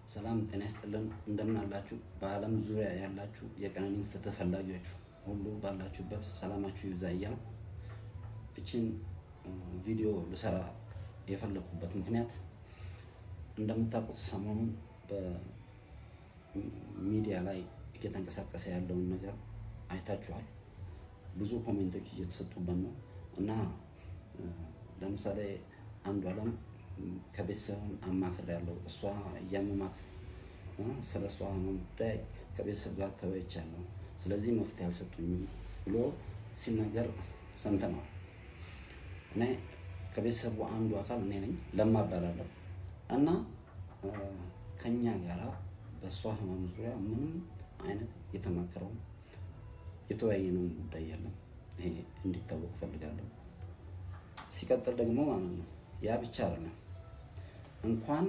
ሰላም ጤና ይስጥልን እንደምን አላችሁ? በአለም ዙሪያ ያላችሁ የቀነኒን ፍትህ ፈላጊዎች ሁሉ ባላችሁበት ሰላማችሁ ይብዛ እያልኩ እቺን ቪዲዮ ልሰራ የፈለኩበት ምክንያት እንደምታውቁት ሰሞኑን በሚዲያ ላይ እየተንቀሳቀሰ ያለውን ነገር አይታችኋል። ብዙ ኮሜንቶች እየተሰጡበት ነው እና ለምሳሌ አንዱ አለም ከቤተሰብን አማክር ያለው እሷ እያመማት ስለሷ ጉዳይ ከቤተሰብ ጋር ተወያይቻለሁ፣ ስለዚህ መፍትሄ አልሰጡኝም ብሎ ሲናገር ሰምተናል። እኔ ከቤተሰቡ አንዱ አካል እኔ ነኝ፣ ለማ እባላለሁ እና ከኛ ጋራ በሷ ህመም ዙሪያ ምንም አይነት የተማከረው የተወያየነው ጉዳይ የለም። ይሄ እንዲታወቅ ፈልጋለሁ። ሲቀጥል ደግሞ ማለት ነው ያ ብቻ አይደለም፣ እንኳን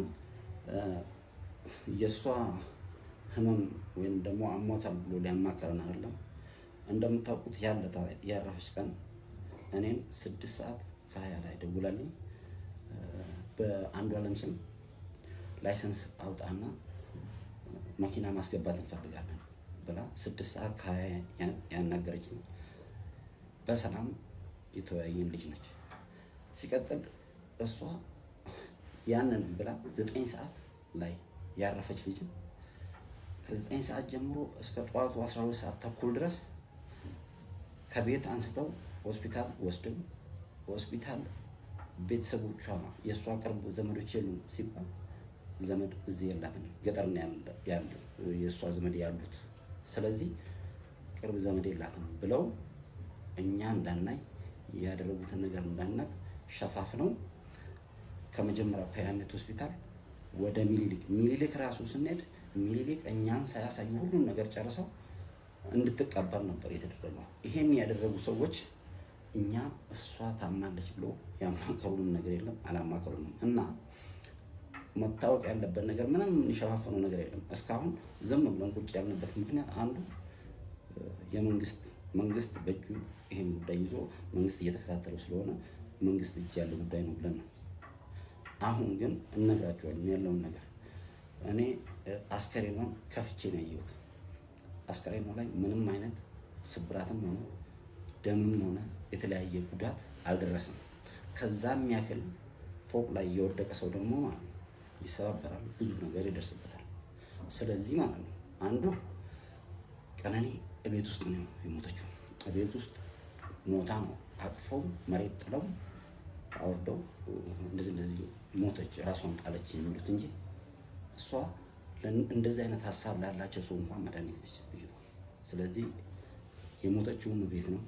የሷ ህመም ወይም ደግሞ አሞታል ብሎ ሊያማከረን አይደለም። እንደምታውቁት ያረፈች ቀን እኔን 6:20 ላይ ደውላልኝ በአንዱ አለም ስም ላይሰንስ አውጣና መኪና ማስገባት እንፈልጋለን ብላ 6:20 ያናገረችኝ በሰላም የተወያየን ልጅ ነች። ሲቀጥል እሷ ያንን ብላ 9 ሰዓት ላይ ያረፈች ልጅ ከ9 ሰዓት ጀምሮ እስከ ጠዋቱ 12 ሰዓት ተኩል ድረስ ከቤት አንስተው ሆስፒታል ወስደው ሆስፒታል ቤተሰቦቿ የእሷ ቅርብ ዘመዶች የሉ ሲባል ዘመድ እዚህ የላትም፣ ገጠር ነው ያለው የእሷ ዘመድ ያሉት። ስለዚህ ቅርብ ዘመድ የላትም ብለው እኛ እንዳናይ ያደረጉትን ነገር እንዳናቅ ሸፋፍነው ከመጀመሪያው ከያኔት ሆስፒታል ወደ ሚኒሊክ ራሱ ስንሄድ ሚኒሊክ እኛን ሳያሳዩ ሁሉን ነገር ጨርሰው እንድትቀበል ነበር የተደረገው። ይሄን ያደረጉ ሰዎች እኛ እሷ ታማለች ብሎ ያማከሩን ነገር የለም፣ አላማከሩንም። እና መታወቅ ያለበት ነገር ምንም እንሸፋፈነው ነገር የለም። እስካሁን ዝም ብለን ቁጭ ያልንበት ምክንያት አንዱ መንግስት በእጁ ይሄን ጉዳይ ይዞ መንግስት እየተከታተለው ስለሆነ መንግስት እጅ ያለው ጉዳይ ነው ብለን ነው። አሁን ግን እነግራቸዋለሁ ያለውን ነገር። እኔ አስከሬኗን ከፍቼ ነው ያየሁት። አስከሬኗ ላይ ምንም አይነት ስብራትም ሆነ ደምም ሆነ የተለያየ ጉዳት አልደረሰም። ከዛም ያክል ፎቅ ላይ የወደቀ ሰው ደግሞ ማለት ነው ይሰባበራል፣ ብዙ ነገር ይደርስበታል። ስለዚህ ማለት ነው አንዱ ቀነኒ እቤት ውስጥ ነው የሞተችው። እቤት ውስጥ ሞታ ነው አቅፈው መሬት ጥለው አወርደው እንደዚህ ሞተች፣ ራሷን ጣለች የሚሉት እንጂ እሷ እንደዚህ አይነት ሀሳብ ላላቸው ሰው እንኳን መድኃኒት ነች ልጅቷ። ስለዚህ የሞተችውን ቤት ነው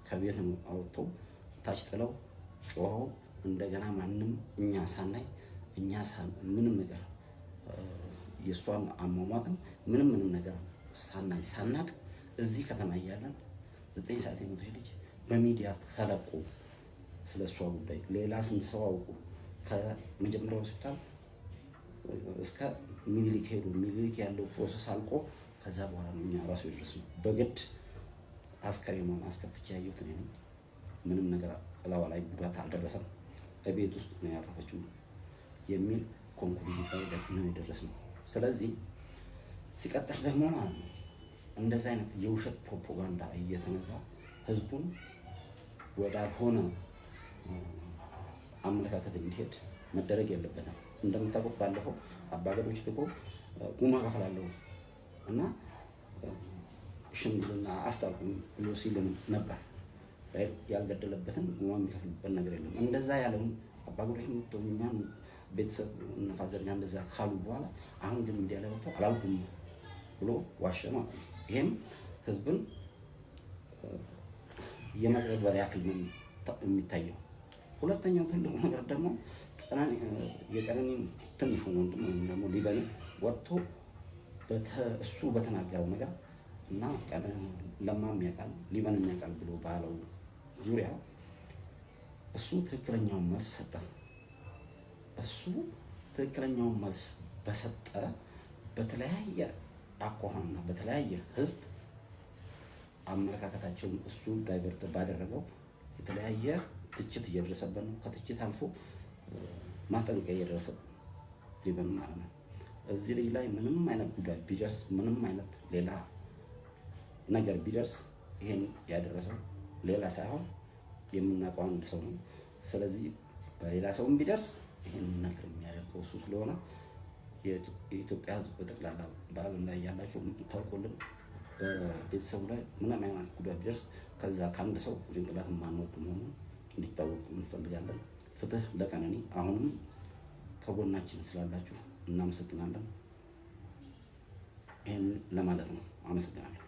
ከቤት ነው አወጥተው ታች ጥለው ጮኸው እንደገና ማንም እኛ ሳናይ ምንም ነገር የእሷን አሟሟትም ምንም ነገር ሳናቅ እዚህ ከተማ እያለን 9 ሰዓት የሞተች ልጅ በሚዲያ ተለቆ ስለሷ ጉዳይ ሌላ ስንት ሰው አውቁ ከመጀመሪያው ሆስፒታል እስከ ሚኒሊክ ሄዱ። ሚኒሊክ ያለው ፕሮሰስ አልቆ ከዛ በኋላ ነው እኛ ራሱ የደረስነው። በግድ አስከሬኗን አስከፍቼ ያየሁት እኔ ነኝ። ምንም ነገር እላዋ ላይ ጉዳት አልደረሰም፣ በቤት ውስጥ ነው ያረፈችው የሚል ኮንክሉዥን ላይ ነው የደረስነው። ስለዚህ ሲቀጥል ደግሞ ማለት ነው እንደዚህ አይነት የውሸት ፕሮፓጋንዳ እየተነዛ ህዝቡን ወዳልሆነ አመለካከት እንዲሄድ መደረግ የለበትም። እንደምታውቁት ባለፈው አባገዶች ልኮ ጉማ ከፍላለሁ እና ሽምግልና አስታርቁኝ ብሎ ሲልን ነበር። ያልገደለበትን ጉማ የሚከፍልበት ነገር የለም። እንደዛ ያለውን አባገዶች ምትኛን ቤተሰብ ነፋዘርኛ እንደዛ ካሉ በኋላ አሁን ግን ሚዲያ ላይ ወጥቶ አላልኩም ብሎ ዋሸ ማለት ነው። ይሄም ህዝብን የመቅረበር ያክል ነው የሚታየው። ሁለተኛው ትልቁ ነገር ደግሞ የቀነኒ ትንሹ ወንድም ወይም ደግሞ ሊበን ወጥቶ እሱ በተናገረው ነገር እና ለማም ያውቃል ሊበን ያውቃል ብሎ ባለው ዙሪያ እሱ ትክክለኛውን መልስ ሰጠ። እሱ ትክክለኛውን መልስ በሰጠ በተለያየ አኳኋንና በተለያየ ህዝብ አመለካከታቸውን እሱ ዳይቨርት ባደረገው የተለያየ ትችት እየደረሰበት ነው። ከትችት አልፎ ማስጠንቀቂያ እየደረሰበት ሊበን ማለት ነው። እዚህ ልጅ ላይ ምንም አይነት ጉዳት ቢደርስ ምንም አይነት ሌላ ነገር ቢደርስ ይሄን ያደረሰው ሌላ ሳይሆን የምናውቀው አንድ ሰው ነው። ስለዚህ በሌላ ሰውም ቢደርስ ይሄን ነገር የሚያደርገው እሱ ስለሆነ የኢትዮጵያ ሕዝብ በጠቅላላ በዓለም ላይ ያላችሁ ታውቁልን በቤተሰቡ ላይ ምንም አይነት ጉዳት ቢደርስ ከዛ ከአንድ ሰው ጭንቅላት ማንወጥ መሆኑን እንዲታወቅ እንፈልጋለን። ፍትህ ለቀነኒ። አሁንም ከጎናችን ስላላችሁ እናመሰግናለን። ይሄን ለማለት ነው። አመሰግናለሁ።